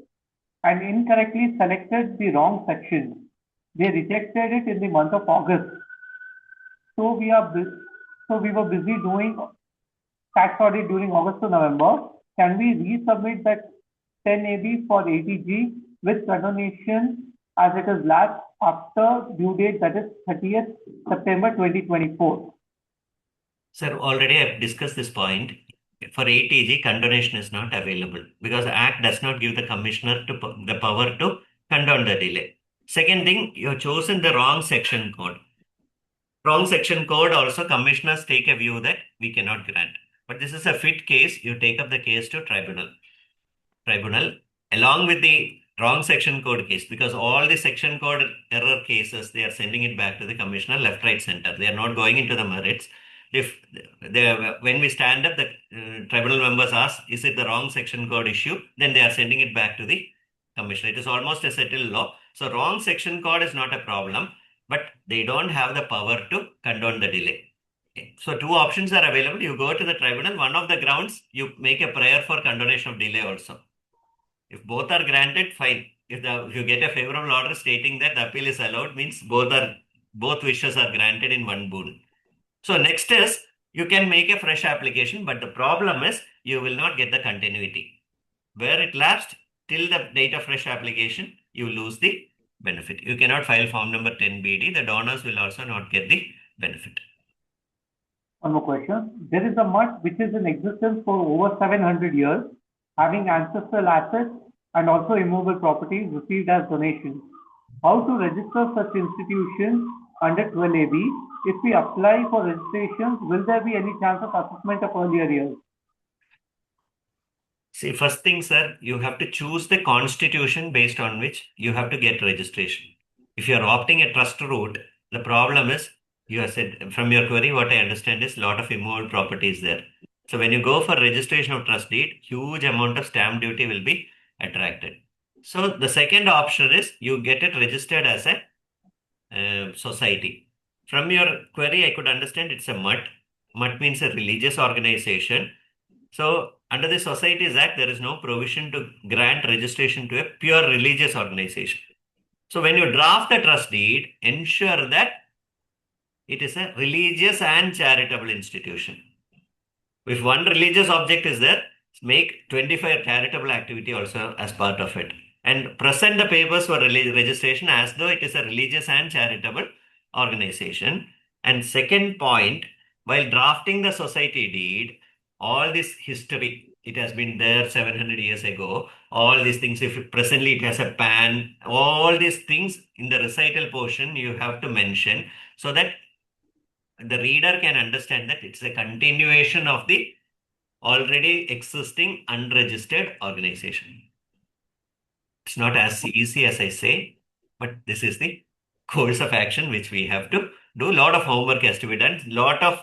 and incorrectly selected the wrong section. They rejected it in the month of August. So we were busy doing tax audit during August to November. Can we resubmit that 10 AB for 80G with continuation as it is lapsed after due date, that is 30th September 2024? Sir, already I've discussed this point. For 80G, condonation is not available because the Act does not give the commissioner the power to condone the delay. Second thing, you have chosen the wrong section code. Wrong section code also commissioners take a view that we cannot grant. But this is a fit case, you take up the case to tribunal. Tribunal along with the wrong section code case, because all the section code error cases, they are sending it back to the commissioner left, right, center. They are not going into the merits. If when we stand up, the tribunal members ask, is it the wrong section code issue? Then they are sending it back to the commissioner. It is almost a settled law. So wrong section code is not a problem, but they don't have the power to condone the delay. Okay. So two options are available. You go to the tribunal. One of the grounds, you make a prayer for condonation of delay also. If both are granted, fine. If you get a favorable order stating that the appeal is allowed, means both wishes are granted in one boon. So next is, you can make a fresh application, but the problem is you will not get the continuity. Where it lapsed till the date of fresh application, you lose the benefit. You cannot file form number 10BD. The donors will also not get the benefit. One more question. There is a mutt which is in existence for over 700 years, having ancestral assets and also immovable properties received as donations. How to register such institutions under 12AB? If we apply for registrations, will there be any chance of assessment of earlier years? See, first thing, sir, you have to choose the constitution based on which you have to get registration. If you are opting a trust route, the problem is, you have said from your query, what I understand is a lot of immovable properties there. So when you go for registration of trust deed, huge amount of stamp duty will be attracted. So the second option is you get it registered as a society. From your query, I could understand it's a MUT. MUT means a religious organization. So under the Societies Act, there is no provision to grant registration to a pure religious organization. So when you draft a trust deed, ensure that it is a religious and charitable institution. If one religious object is there, make 25 charitable activity also as part of it. And present the papers for registration as though it is a religious and charitable organization. And second point, while drafting the society deed, all this history, it has been there 700 years ago, all these things, if presently it has a PAN, all these things in the recital portion you have to mention so that the reader can understand that it's a continuation of the already existing unregistered organization. It's not as easy as I say, but this is the course of action which we have to do. A lot of homework has to be done. A lot of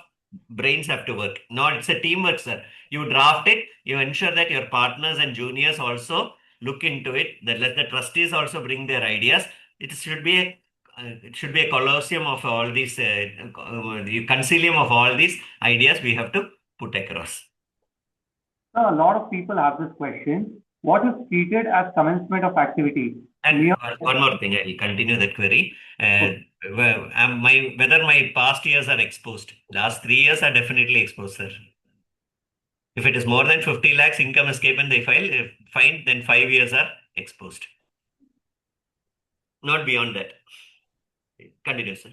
brains have to work. It's a teamwork, sir. You draft it, you ensure that your partners and juniors also look into it, that let the trustees also bring their ideas. It should be a colosseum of all these, concilium of all these ideas we have to put across. A lot of people have this question. What is treated as commencement of activity? And one more thing, I will continue the query. Whether my past years are exposed. Last 3 years are definitely exposed, sir. If it is more than 50 lakhs income escape and they fine, then 5 years are exposed. Not beyond that. Continue, sir.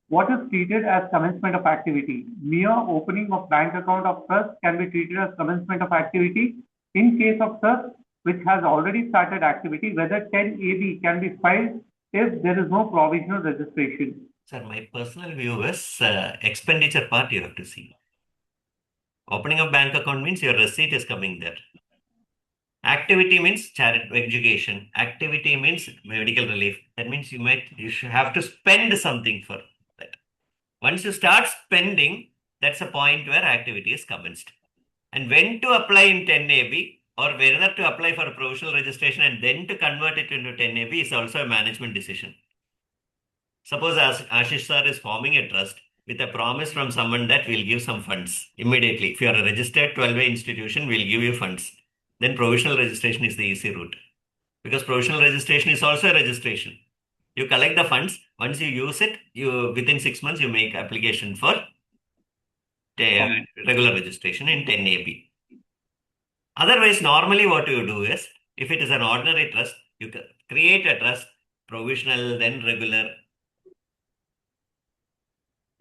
What is treated as commencement of activity? Mere opening of bank account of trust can be treated as commencement of activity. In case of trust, which has already started activity, whether 10AB can be filed if there is no provisional registration. Sir, my personal view is expenditure part you have to see. Opening a bank account means your receipt is coming there. Activity means charity, education. Activity means medical relief. That means you should have to spend something for that. Once you start spending, that's a point where activity is commenced. And when to apply in 10AB or whether to apply for a provisional registration and then to convert it into 10AB is also a management decision. Suppose as Ashish sir is forming a trust with a promise from someone that we'll give some funds immediately. If you are a registered 12A institution, we'll give you funds. Then provisional registration is the easy route. Because provisional registration is also a registration. You collect the funds. Once you use it, you within 6 months you make application for regular registration in 10AB. Otherwise, normally what you do is, if it is an ordinary trust, you create a trust, provisional, then regular.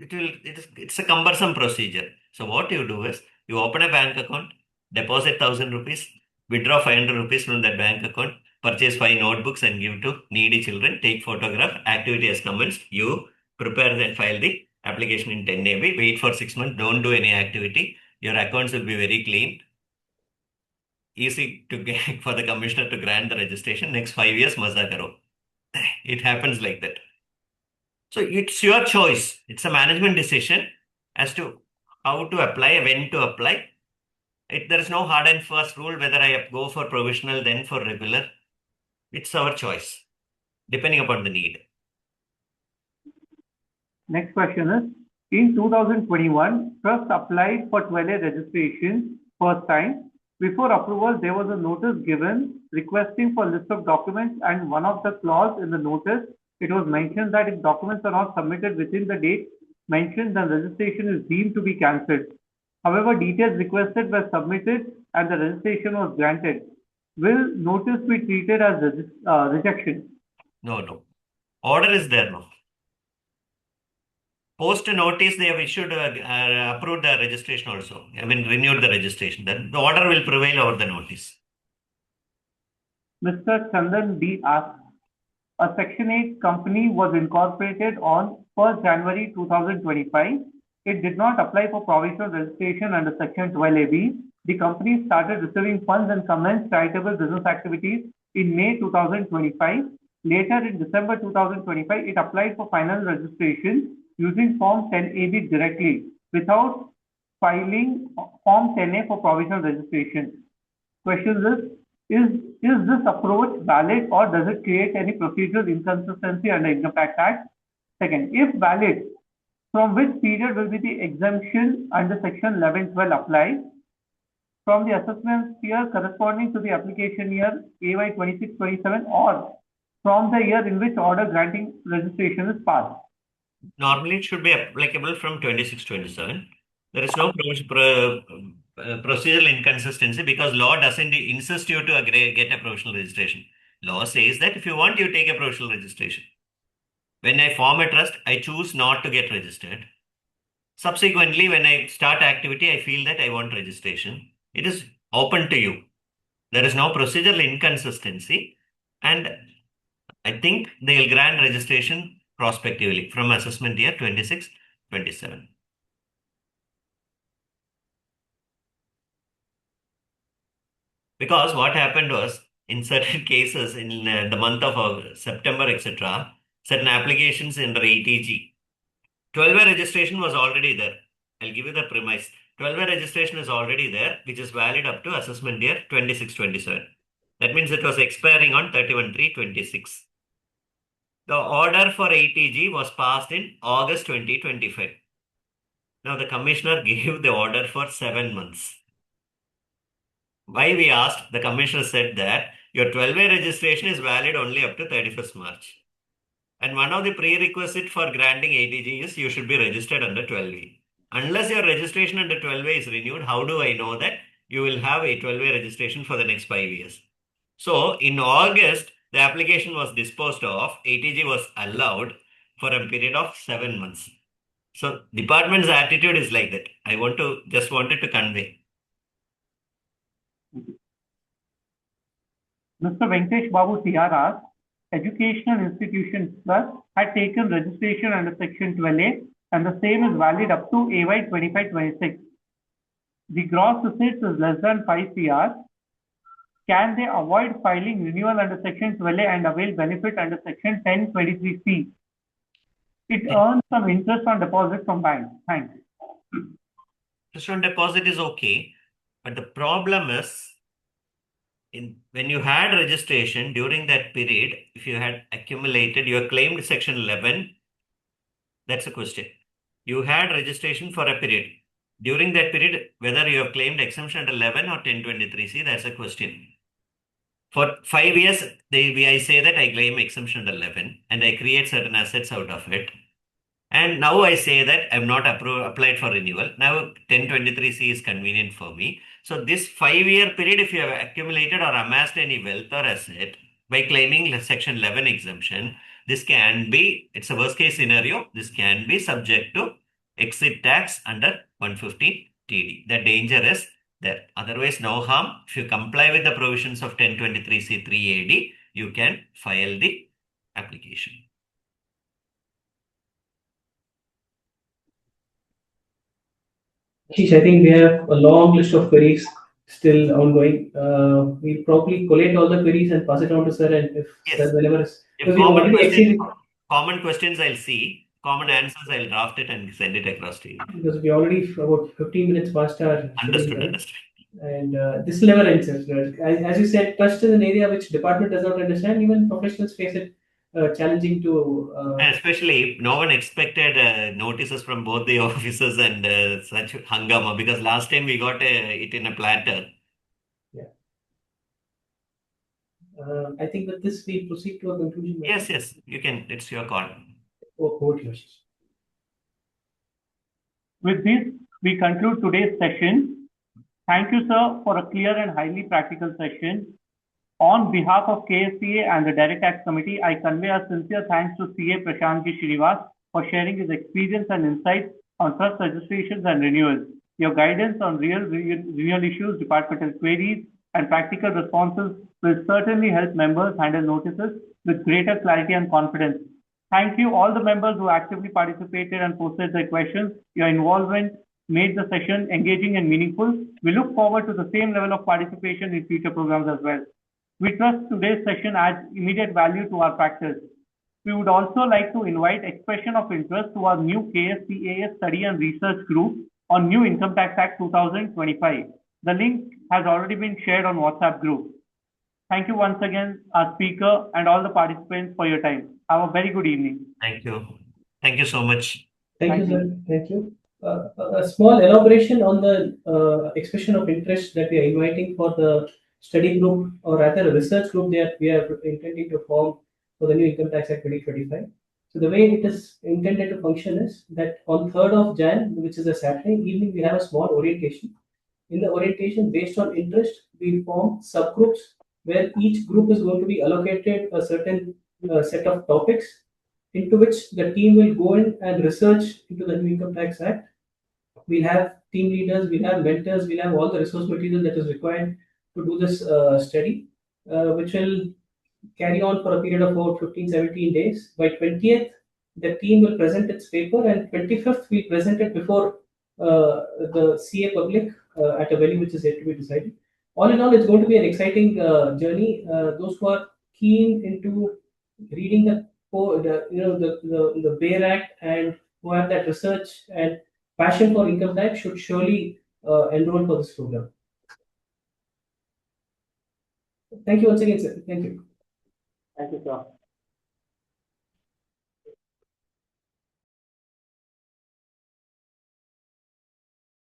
It's a cumbersome procedure. So what you do is, you open a bank account, deposit 1,000 rupees, withdraw 500 rupees from that bank account, purchase 5 notebooks and give to needy children, take photograph, activity has commenced, you prepare and file the application in 10AB, wait for 6 months, don't do any activity, your accounts will be very clean, easy to get for the commissioner to grant the registration, next 5 years maza karo. It happens like that. So it's your choice. It's a management decision as to how to apply, when to apply. There is no hard and fast rule whether I go for provisional then for regular. It's our choice, depending upon the need. Next question is, in 2021, Trust applied for 12A registration first time. Before approval, there was a notice given requesting for list of documents, and one of the clause in the notice, it was mentioned that if documents are not submitted within the date mentioned, the registration is deemed to be cancelled. However, details requested were submitted and the registration was granted. Will notice be treated as rejection? No. Order is there now. Post notice, they have issued, approved the registration also. I mean, renewed the registration. Then the order will prevail over the notice. Mr. Chandan D asks, a Section 8 company was incorporated on 1st January 2025. It did not apply for provisional registration under Section 12AB. The company started receiving funds and commenced charitable business activities in May 2025. Later, in December 2025, it applied for final registration using Form 10AB directly without filing Form 10A for provisional registration. Question is this approach valid or does it create any procedural inconsistency under Income Tax Act? Second, if valid, from which period will be the exemption under Section 1112 apply? From the assessment year corresponding to the application year AY 26-27 or from the year in which order granting registration is passed? Normally, it should be applicable from 26-27. There is no procedural inconsistency because law doesn't insist you to get a provisional registration. Law says that if you want, you take a provisional registration. When I form a trust, I choose not to get registered. Subsequently, when I start activity, I feel that I want registration. It is open to you. There is no procedural inconsistency, and I think they will grant registration prospectively from assessment year 26-27. Because what happened was, in certain cases, in the month of September, etc., certain applications under 80G, 12A registration was already there. I'll give you the premise. 12A registration is already there, which is valid up to assessment year 26-27. That means it was expiring on 31/3/26. The order for 80G was passed in August 2025. Now the commissioner gave the order for 7 months. Why we asked, the commissioner said that your 12A registration is valid only up to 31st March. And one of the prerequisites for granting 80G is you should be registered under 12A. Unless your registration under 12A is renewed, how do I know that you will have a 12A registration for the next 5 years? So in August, the application was disposed of, 80G was allowed for a period of 7 months. So department's attitude is like that. I just wanted to convey. Mr. Venkatesh Babu CR asks, Educational Institutions Plus had taken registration under Section 12A and the same is valid up to AY 25-26. The gross receipts is less than 5 CR. Can they avoid filing renewal under Section 12A and avail benefit under Section 1023C? It earns some interest on deposit from banks. Thanks. Interest on deposit is okay, but the problem is when you had registration during that period, if you had accumulated, you have claimed Section 11, that's a question. You had registration for a period. During that period, whether you have claimed exemption under 11 or 1023C, that's a question. For 5 years, I say that I claim exemption under 11 and I create certain assets out of it. And now I say that I'm not applied for renewal. Now 1023C is convenient for me. So this 5-year period, if you have accumulated or amassed any wealth or asset by claiming Section 11 exemption, this can be, it's a worst case scenario, this can be subject to exit tax under 150 TD. The danger is there. Otherwise, no harm. If you comply with the provisions of 1023C 3AD, you can file the application. Ashish, I think we have a long list of queries still ongoing. We'll probably collate all the queries and pass it on to sir. And if sir, whenever common questions, I'll see. Common answers, I'll draft it and send it across to you. Because we already about 15 minutes past our Understood. And this will never end, sir. As you said, trust is an area which department does not understand. Even professionals face it. Challenging to especially no one expected notices from both the officers and such hangama, because last time we got it in a platter. Yeah. I think with this we proceed to a conclusion. Yes, you can. It's your call. Over to you. With this, we conclude today's session. Thank you, sir, for a clear and highly practical session. On behalf of KSCAA and the Direct Tax Committee, I convey our sincere thanks to CA Prasanth Srinivas for sharing his experience and insights on trust registrations and renewals. Your guidance on real renewal issues, departmental queries, and practical responses will certainly help members handle notices with greater clarity and confidence. Thank you all the members who actively participated and posted their questions. Your involvement made the session engaging and meaningful. We look forward to the same level of participation in future programs as well. We trust today's session adds immediate value to our practice. We would also like to invite expression of interest to our new KSCAA Study and Research Group on New Income Tax Act 2025. The link has already been shared on WhatsApp group. Thank you once again, our speaker and all the participants for your time. Have a very good evening. Thank you. Thank you so much. Thank you, sir. Thank you. A small elaboration on the expression of interest that we are inviting for the study group, or rather a research group that we are intending to form for the new Income Tax Act 2025. So the way it is intended to function is that on 3rd of Jan, which is a Saturday evening, we have a small orientation. In the orientation, based on interest, we form subgroups where each group is going to be allocated a certain set of topics into which the team will go in and research into the new Income Tax Act. We'll have team leaders, we'll have mentors, we'll have all the resource material that is required to do this study, which will carry on for a period of about 15-17 days. By 20th, the team will present its paper, and 25th, we present it before the CA public at a venue which is yet to be decided. All in all, it's going to be an exciting journey. Those who are keen into reading the Bayer Act and who have that research and passion for income tax should surely enroll for this program. Thank you once again, sir. Thank you. Thank you, sir.